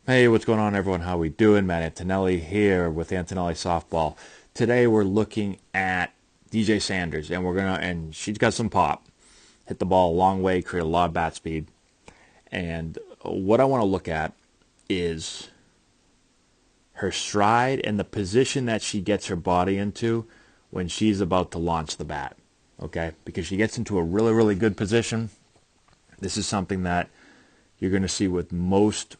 Hey, what's going on, everyone? How we doing? Matt Antonelli here with Antonelli Softball. Today we're looking at DJ Sanders, and she's got some pop. Hit the ball a long way, create a lot of bat speed. And what I want to look at is her stride and the position that she gets her body into when she's about to launch the bat. Okay? Because she gets into a really, really good position. This is something that you're going to see with most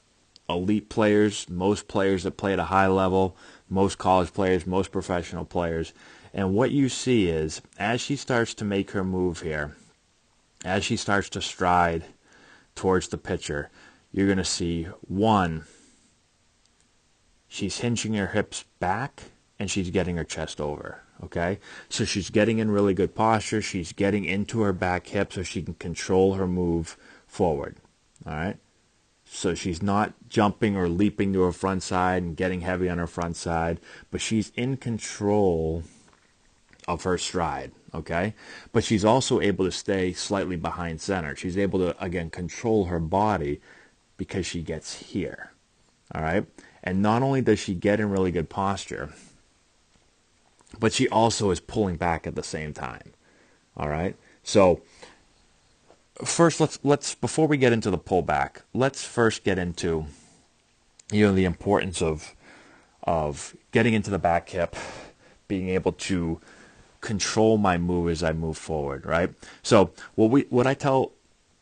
elite players, most players that play at a high level, most college players, most professional players. And what you see is, as she starts to make her move here, as she starts to stride towards the pitcher, you're going to see, one, she's hinging her hips back and she's getting her chest over. Okay? So she's getting in really good posture. She's getting into her back hip so she can control her move forward. All right? So she's not jumping or leaping to her front side and getting heavy on her front side, but she's in control of her stride, okay? But she's also able to stay slightly behind center. She's able to, again, control her body because she gets here, all right? And not only does she get in really good posture, but she also is pulling back at the same time, all right? So first, let's before we get into the pullback, let's first get into the importance of getting into the back hip, being able to control my move as I move forward, right? So what I tell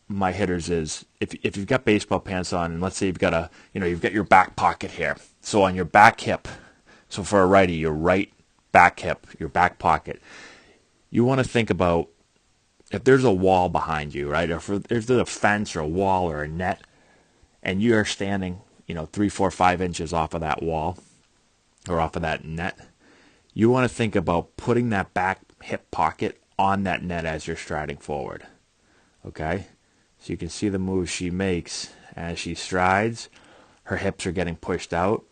my hitters is, if you've got baseball pants on, and let's say you've got your back pocket here. So on your back hip, so for a righty, your right back hip, your back pocket, you want to think about, if there's a wall behind you, right? Or if there's a fence or a wall or a net, and you are standing, 3, 4, 5 inches off of that wall or off of that net, you want to think about putting that back hip pocket on that net as you're striding forward. Okay? So you can see the move she makes as she strides. Her hips are getting pushed out,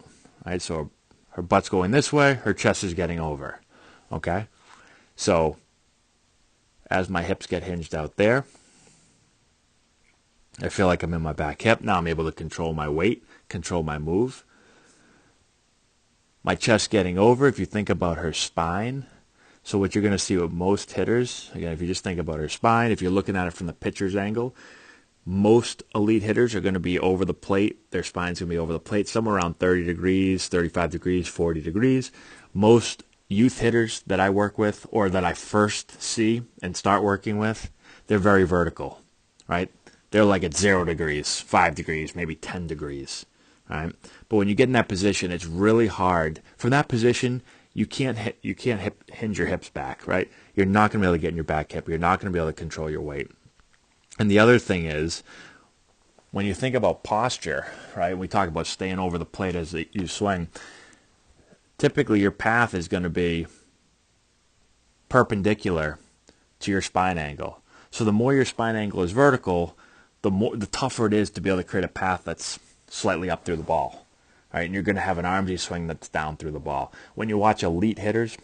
right? So her butt's going this way, her chest is getting over. Okay? So as my hips get hinged out there, I feel like I'm in my back hip. Now I'm able to control my weight, control my move. My chest getting over, if you think about her spine. So what you're going to see with most hitters, again, if you just think about her spine, if you're looking at it from the pitcher's angle, most elite hitters are going to be over the plate. Their spine's going to be over the plate, somewhere around 30 degrees, 35 degrees, 40 degrees. Most youth hitters that I work with, or that I first see and start working with, they're very vertical, right? They're like at 0 degrees, 5 degrees, maybe 10 degrees, right? But when you get in that position, it's really hard. From that position, you can't hinge your hips back, right? You're not going to be able to get in your back hip. You're not going to be able to control your weight. And the other thing is, when you think about posture, right? We talk about staying over the plate as you swing. Typically, your path is going to be perpendicular to your spine angle. So the more your spine angle is vertical, the tougher it is to be able to create a path that's slightly up through the ball. Right? And you're going to have an armsy swing that's down through the ball. When you watch elite hitters,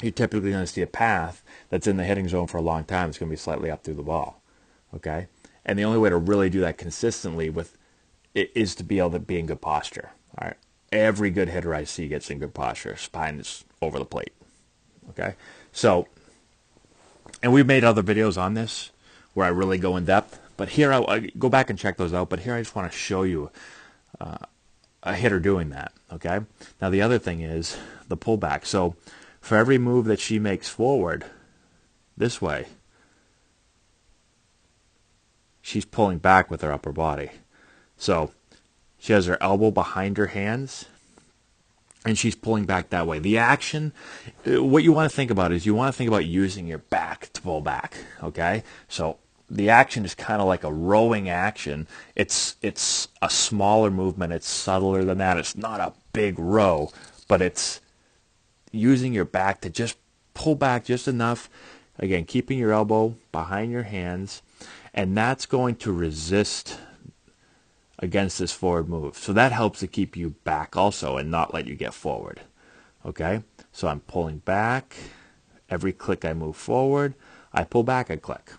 you're typically going to see a path that's in the hitting zone for a long time. It's going to be slightly up through the ball. Okay? And the only way to really do that consistently is to be able to be in good posture. All right? Every good hitter I see gets in good posture. Spine is over the plate. Okay? So, and we've made other videos on this where I really go in depth. But here, I go back and check those out. But here I just want to show you a hitter doing that. Okay? Now, the other thing is the pullback. So, for every move that she makes forward this way, she's pulling back with her upper body. So she has her elbow behind her hands, and she's pulling back that way. The action, what you want to think about is you want to think about using your back to pull back. Okay? So the action is kind of like a rowing action. It's a smaller movement. It's subtler than that. It's not a big row, but it's using your back to just pull back just enough. Again, keeping your elbow behind your hands, and that's going to resist against this forward move. So that helps to keep you back also and not let you get forward. Okay? So I'm pulling back. Every click I move forward, I pull back a click.